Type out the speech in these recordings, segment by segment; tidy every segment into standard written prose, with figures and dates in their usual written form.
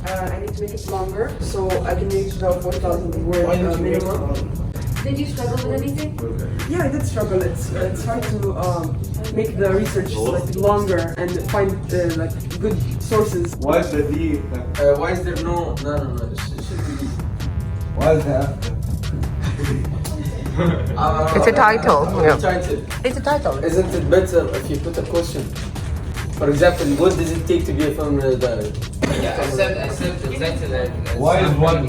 I need to make it longer so I can reach the 4,000 word minimum. Did you struggle with anything? Yeah, I did struggle. It's hard to make the research like longer and find like good sources. Why is the D? Why is there no? It should be. Why is that? It's a title. Yeah. Title. It's a title. Isn't it better if you put a question? For example, what does it take to be a formula diver? Yeah, I said exactly. Why is one?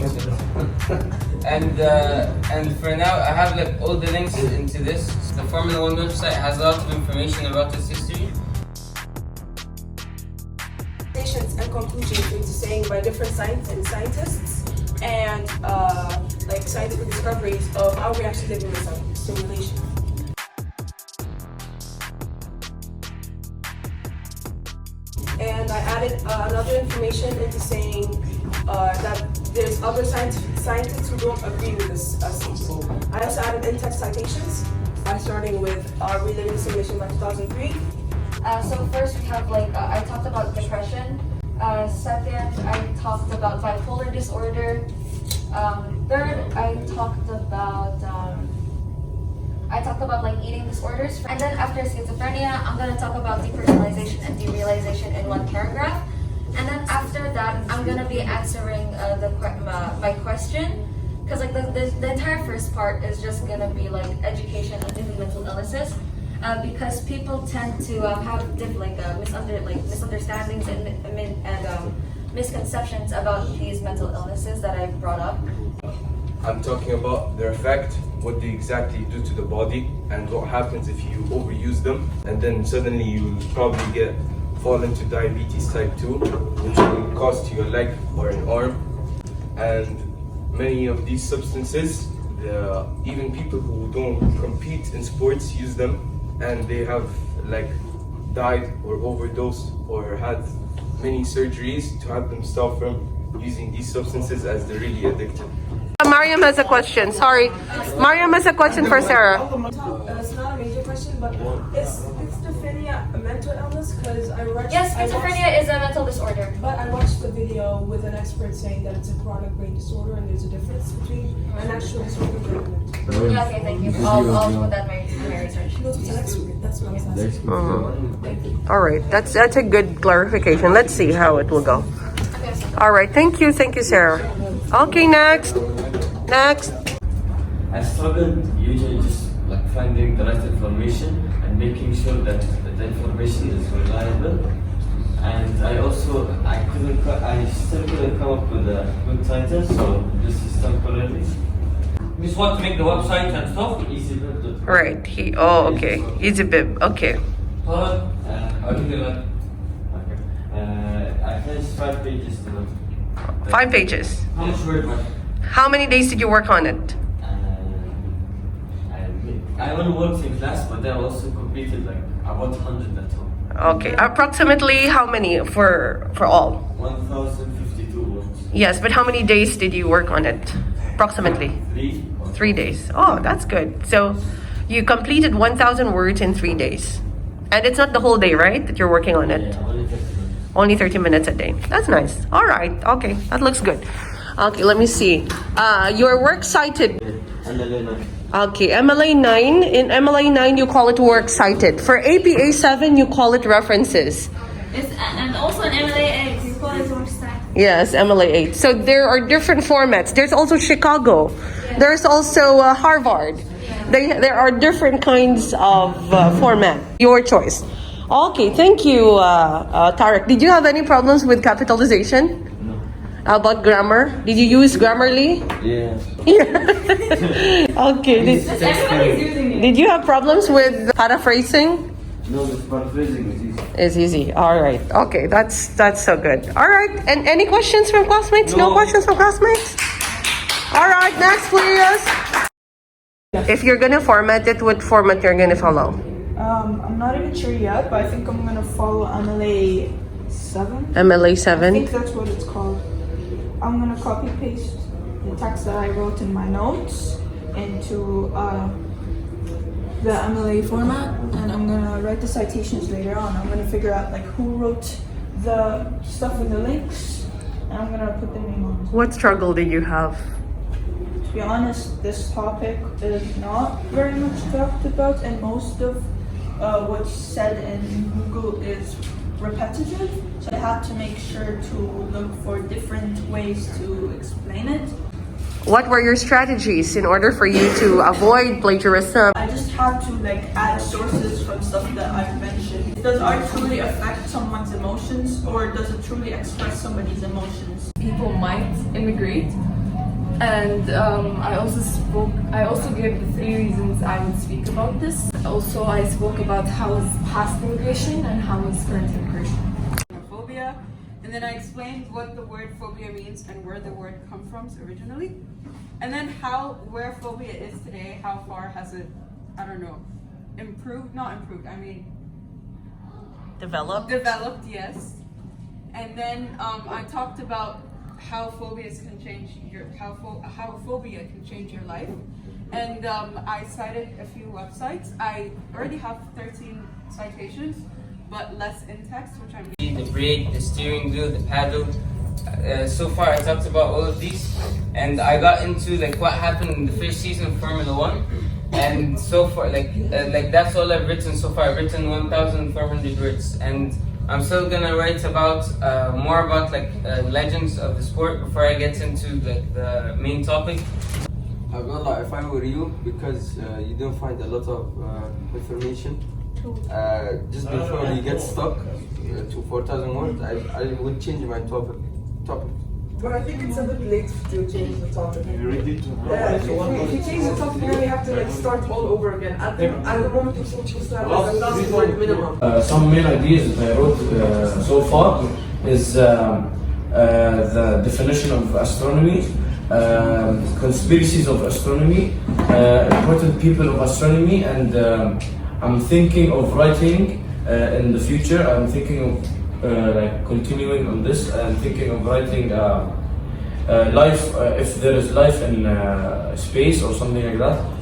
And for now, I have like all the links into this. The Formula One website has a lot of information about its history. And conclusions into saying by different scientists and like scientific discoveries of how we actually live in a simulation. And I added another information into saying that there's other scientists who don't agree with this thesis. I also added in-text citations by starting with we live in a simulation by 2003. So first we have like, I talked about depression. Second, I talked about bipolar disorder. Third, I talked about like eating disorders. And then after schizophrenia, I'm gonna talk about depersonalization and derealization in one paragraph. And then after that, I'm gonna be answering my question. Because like the entire first part is just gonna be like education on different mental illnesses. Because people tend to have misunderstandings and misconceptions about these mental illnesses that I brought up. I'm talking about their effect, what they exactly do to the body, and what happens if you overuse them, and then suddenly you'll probably fall into diabetes type 2, which will cost you a leg or an arm. And many of these substances, even people who don't compete in sports use them, and they have like died or overdosed or had many surgeries to have them stop from using these substances as they're really addicted. Mariam has a question. Sorry. Mariam has a question for Sarah. It's not a major question, but is schizophrenia a mental illness? Because Yes, schizophrenia is a mental disorder. But I watched the video with an expert saying that it's a chronic brain disorder and there's a difference between an actual disorder and a mental. Yeah, okay, thank you. I'll put that in my research. She goes with an expert. That's what I was asking. All right. That's a good clarification. Let's see how it will go. All right. Thank you, Sarah. Okay, next. I struggled usually just like finding the right information and making sure that the information is reliable. And I still couldn't come up with a good title, so this is temporary. Just want to make the website and stuff. EasyBib.com. Right. Okay. EasyBib. Okay. I finished 5 pages today. 5 pages. How much word? How many days did you work on it? I only worked in class, but I also completed like about 100 at home. Okay. Approximately how many for all? 1,052 words. Yes, but how many days did you work on it? Approximately 3 days. Oh, that's good. So you completed 1,000 words in 3 days. And it's not the whole day, right, that you're working on it? Yeah, only 30 minutes. Only 30 minutes a day. That's nice. All right. Okay. That looks good. Okay, let me see. Your work cited. Okay, MLA 9. In MLA 9, you call it work cited. For APA 7, you call it references. And also in MLA 8, you call it work cited. Yes, MLA 8. So there are different formats. There's also Chicago. Yeah. There's also Harvard. Yeah. There are different kinds of format. Your choice. Okay, thank you, Tarek. Did you have any problems with capitalization? No. How about grammar? Did you use Grammarly? Yeah. Okay. Everybody's using it. Did you have problems with paraphrasing? No, the paraphrasing is easy. It's easy. All right. Okay, that's so good. All right. And any questions from classmates? No questions from classmates? All right. Next, please. If you're gonna format it, what format you're gonna follow? I'm not even sure yet, but I think I'm gonna follow MLA 7. MLA I 7. think that's what it's called. I'm gonna copy paste the text that I wrote in my notes into the MLA format, and I'm gonna write the citations later on. I'm gonna figure out like who wrote the stuff with the links and I'm gonna put the name on it. What struggle did you have? To be honest, this topic is not very much talked about, and most of what's said in Google is repetitive. So I had to make sure to look for different ways to explain it. What were your strategies in order for you to avoid plagiarism? I just had to add sources from stuff that I've mentioned. Does art truly affect someone's emotions, or does it truly express somebody's emotions? People might immigrate, and I also gave the 3 reasons I would speak about this. Also, I spoke about how is past immigration and how is current immigration. Phobia, and then I explained what the word phobia means and where the word comes from originally, and then where phobia is today, how far has it, I don't know, improved, not improved, I mean Developed? Developed, yes. And then I talked about how phobias can change how phobia can change your life, and I cited a few websites. I already have 13 citations, but less in text, which I'm. The brake, the steering wheel, the paddle. So far, I talked about all of these, and I got into what happened in the first season of Formula 1. And so far, that's all I've written so far. I've written 1,400 words, and I'm still gonna write about more about legends of the sport before I get into the main topic. Abdullah, if I were you, because you don't find a lot of information, just before you get stuck to 4,000 words, I would change my topic. But I think it's a bit late to change the topic. You ready to? Yeah, if you change the topic, then you have to start all over again. At the moment, you're supposed to have a 1,000 word minimum. Some main ideas that I wrote so far is the definition of astronomy, conspiracies of astronomy, important people of astronomy, and I'm thinking of writing in the future. I'm thinking of continuing on this. I'm thinking of writing life, if there is life in space or something like that.